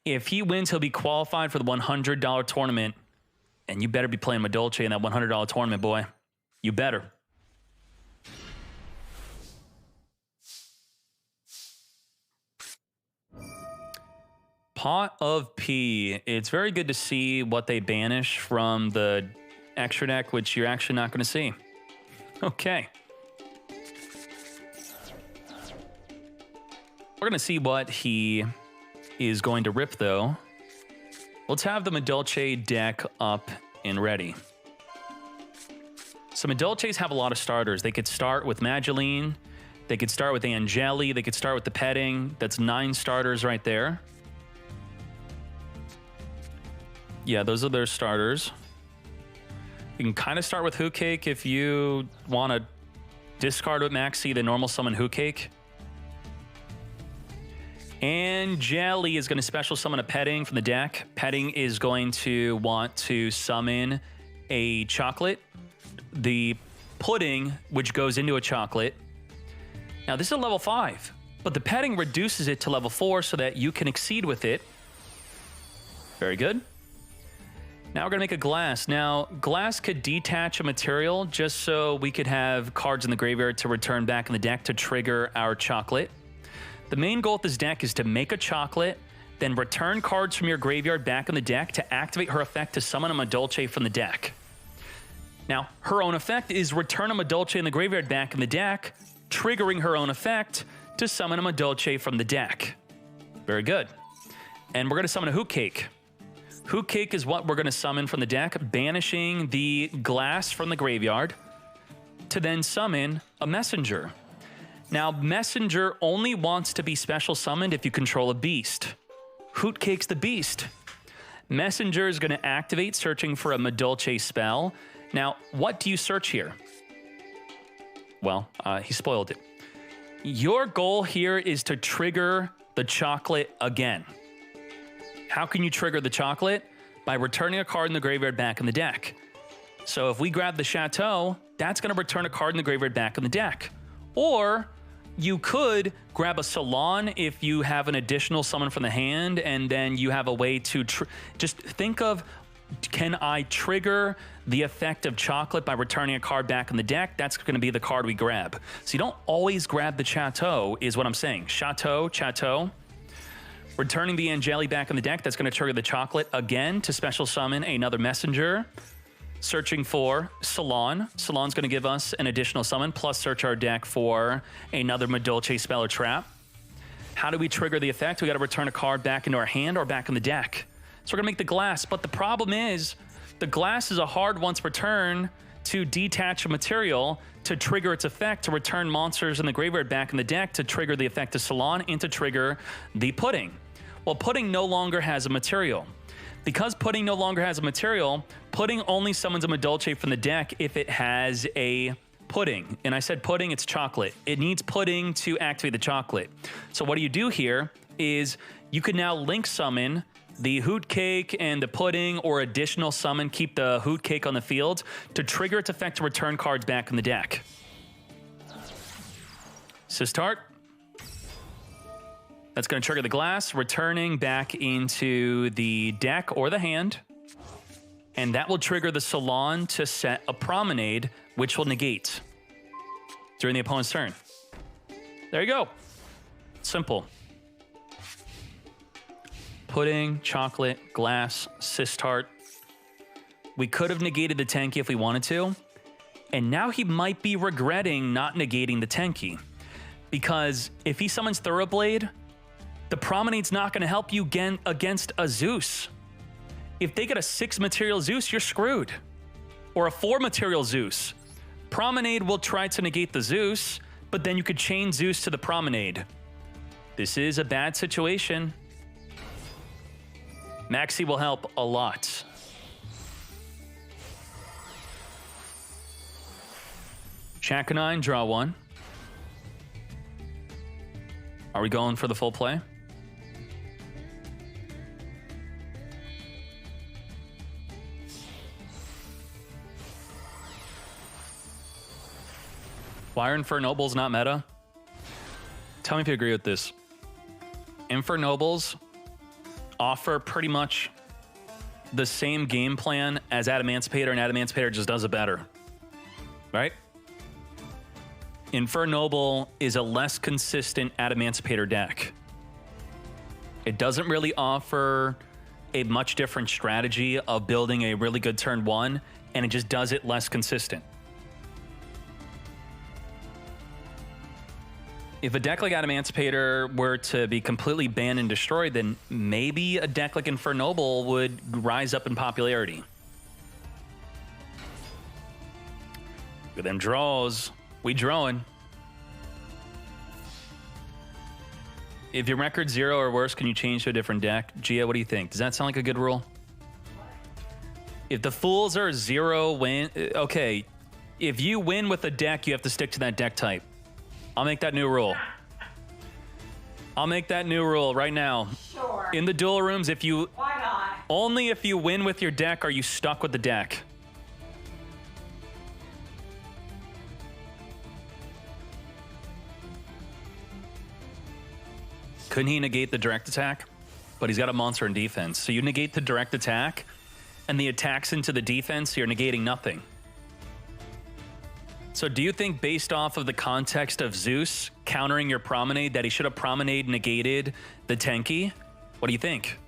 If he wins, he'll be qualified for the $100 tournament. And you better be playing Madolche in that $100 tournament, boy. You better. Pot of P. It's very good to see what they banish from the extra deck, which you're actually not going to see. Okay. We're going to see what he is going to rip, though. Let's have the Madolche deck up and ready. So Madolches have a lot of starters. They could start with Mageline. They could start with Angeli. They could start with the Petting. That's 9 starters right there. Yeah, those are their starters. You can kind of start with Hoot Cake if you want to discard with Maxi, the normal summon Hoot Cake. And Jelly is going to special summon a Petting from the deck. Petting is going to want to summon a Chocolate. The Pudding, which goes into a Chocolate. Now, this is a level 5, but the Petting reduces it to level 4 so that you can exceed with it. Very good. Now we're going to make a Glass. Now, Glass could detach a material just so we could have cards in the graveyard to return back in the deck to trigger our Chocolate. The main goal of this deck is to make a Chocolate, then return cards from your graveyard back in the deck to activate her effect to summon a Madolche from the deck. Now, her own effect is return a Madolche in the graveyard back in the deck, triggering her own effect to summon a Madolche from the deck. Very good. And we're going to summon a Hoot Cake. Hoot Cake is what we're going to summon from the deck, banishing the Glass from the graveyard to then summon a Messenger. Now, Messenger only wants to be special summoned if you control a beast. Hoot Cake's the beast. Messenger is going to activate, searching for a Madolche spell. Now, what do you search here? Well, he spoiled it. Your goal here is to trigger the Chocolate again. How can you trigger the Chocolate? By returning a card in the graveyard back in the deck. So if we grab the Chateau, that's going to return a card in the graveyard back in the deck. Or you could grab a Salon if you have an additional summon from the hand, and then you have a way to just think of, can I trigger the effect of Chocolate by returning a card back in the deck? That's going to be the card we grab. So you don't always grab the Chateau, is what I'm saying. Chateau. Returning the Angeli back in the deck, that's going to trigger the Chocolate again to special summon another Messenger. Searching for Salon. Salon's going to give us an additional summon, plus search our deck for another Madolche spell or trap. How do we trigger the effect? We got to return a card back into our hand or back in the deck. So we're going to make the Glass, but the problem is the Glass is a hard once return to detach a material to trigger its effect to return monsters in the graveyard back in the deck to trigger the effect of Salon and to trigger the Pudding. Well, Pudding no longer has a material. Because Pudding no longer has a material, Pudding only summons a Madolche from the deck if it has a Pudding. And I said Pudding, it's Chocolate. It needs Pudding to activate the Chocolate. So what do you do here is you can now link summon the Hoot Cake and the Pudding, or additional summon, keep the Hoot Cake on the field to trigger its effect to return cards back in the deck. Sistart. That's going to trigger the Glass, returning back into the deck or the hand. And that will trigger the Salon to set a Promenade, which will negate during the opponent's turn. There you go. Simple. Pudding, Chocolate, Glass, Sistart. We could have negated the Tenki if we wanted to. And now he might be regretting not negating the Tenki. Because if he summons Thoroughblade, the Promenade's not going to help you against a Zeus. If they get a 6-material Zeus, you're screwed. Or a 4-material Zeus. Promenade will try to negate the Zeus, but then you could chain Zeus to the Promenade. This is a bad situation. Maxi will help a lot. Chakanine, draw 1. Are we going for the full play? Why are Infernobles not meta? Tell me if you agree with this. Infernobles offer pretty much the same game plan as Adamancipator, and Adamancipator just does it better. Right? Infernoble is a less consistent Adamancipator deck. It doesn't really offer a much different strategy of building a really good turn one, and it just does it less consistent. If a deck like Adamancipator were to be completely banned and destroyed, then maybe a deck like Infernoble would rise up in popularity. Look at them draws. We drawing. If your record's 0 or worse, can you change to a different deck? Gia, what do you think? Does that sound like a good rule? If the Fools are 0 win... Okay, if you win with a deck, you have to stick to that deck type. I'll make that new rule. I'll make that new rule right now. Sure. In the duel rooms, if you... Why not? Only if you win with your deck are you stuck with the deck. Couldn't he negate the direct attack? But he's got a monster in defense. So you negate the direct attack, and the attacks into the defense, you're negating nothing. So do you think, based off of the context of Zeus countering your Promenade, that he should have Promenade negated the Tenki? What do you think?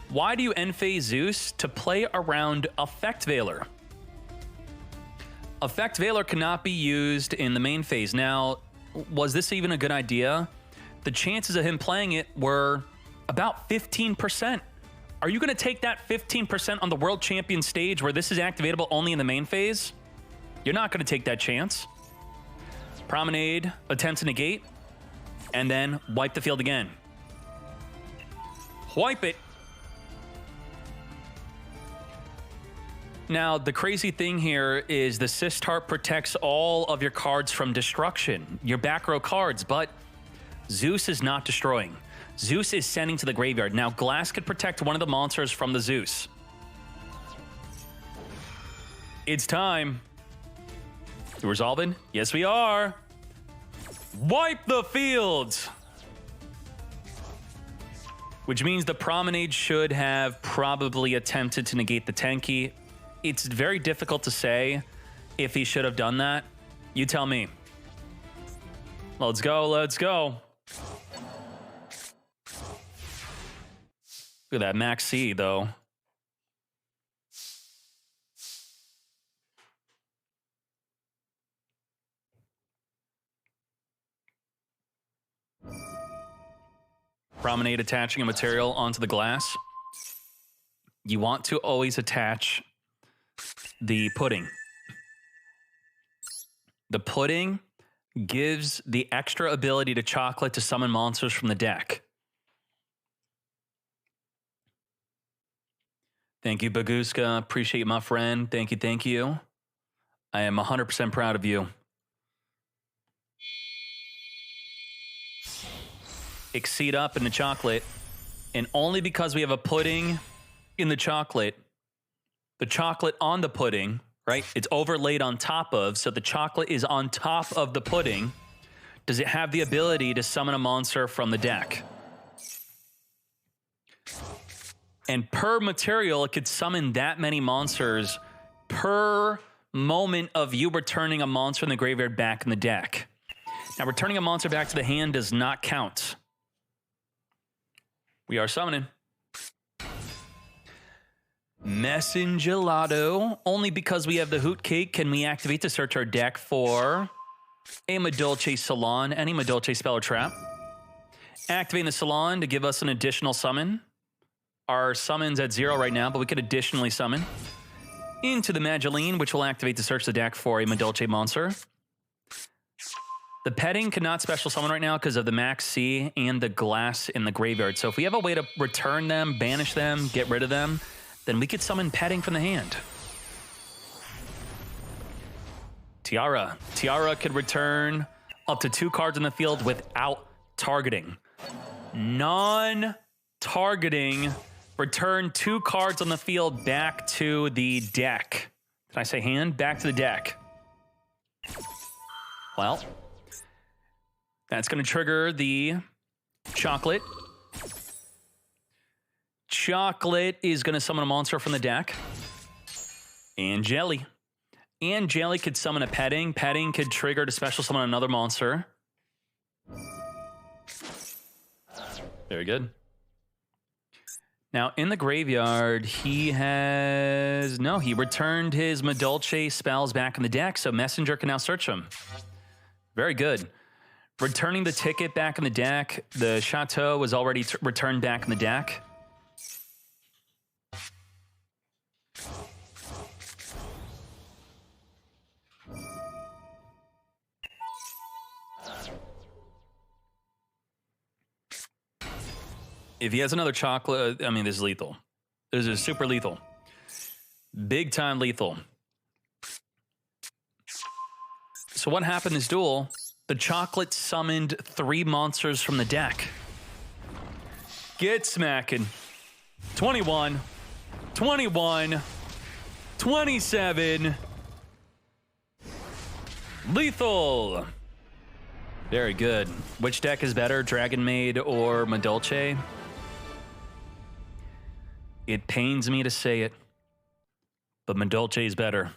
Why do you end phase Zeus? To play around Effect Veiler. Effect Veiler cannot be used in the main phase. Now, was this even a good idea? The chances of him playing it were about 15%. Are you going to take that 15% on the World Champion stage where this is activatable only in the main phase? You're not going to take that chance. Promenade, attempt to negate, and then wipe the field again. Wipe it. Now, the crazy thing here is the Sistart protects all of your cards from destruction, your back row cards, but Zeus is not destroying. Zeus is sending to the graveyard. Now, Glass could protect one of the monsters from the Zeus. It's time. You resolving? Yes, we are. Wipe the field! Which means the Promenade should have probably attempted to negate the Tenki. It's very difficult to say if he should have done that. You tell me. Let's go, let's go. Look at that Max C, though. Promenade attaching a material onto the glass. You want to always attach the pudding. The pudding gives the extra ability to chocolate to summon monsters from the deck. Thank you, Baguska. Appreciate you, my friend. Thank you, thank you. I am 100% proud of you. Exceed up in the chocolate, and only because we have a pudding in the chocolate on the pudding, right? It's overlaid on top of, so the chocolate is on top of the pudding. Does it have the ability to summon a monster from the deck? And per material, it could summon that many monsters per moment of you returning a monster in the graveyard back in the deck. Now, returning a monster back to the hand does not count. We are summoning. Messengelato. Only because we have the Hoot Cake can we activate to search our deck for a Madolche Salon, any Madolche spell or trap. Activating the Salon to give us an additional summon. Our summon's at 0 right now, but we could additionally summon into the Mageline, which will activate to search the deck for a Madolche monster. The Petting cannot special summon right now because of the Max C and the Glass in the graveyard. So if we have a way to return them, banish them, get rid of them, then we could summon Petting from the hand. Tiara. Tiara could return up to 2 cards in the field without targeting. Non-targeting. Return 2 cards on the field back to the deck. Did I say hand? Back to the deck. Well, that's going to trigger the chocolate. Chocolate is going to summon a monster from the deck. And Jelly. And Jelly could summon a Petting. Petting could trigger to special summon another monster. Very good. Now, in the graveyard, he has... No, he returned his Madolche spells back in the deck, so Messenger can now search them. Very good. Returning the ticket back in the deck. The Chateau was already returned back in the deck. If he has another chocolate, I mean, this is lethal. This is super lethal. Big time lethal. So what happened in this duel? The chocolate summoned 3 monsters from the deck. Get smacking. 21. 21. 27. Lethal. Very good. Which deck is better, Dragon Maid or Madolche? It pains me to say it, but Madolche is better.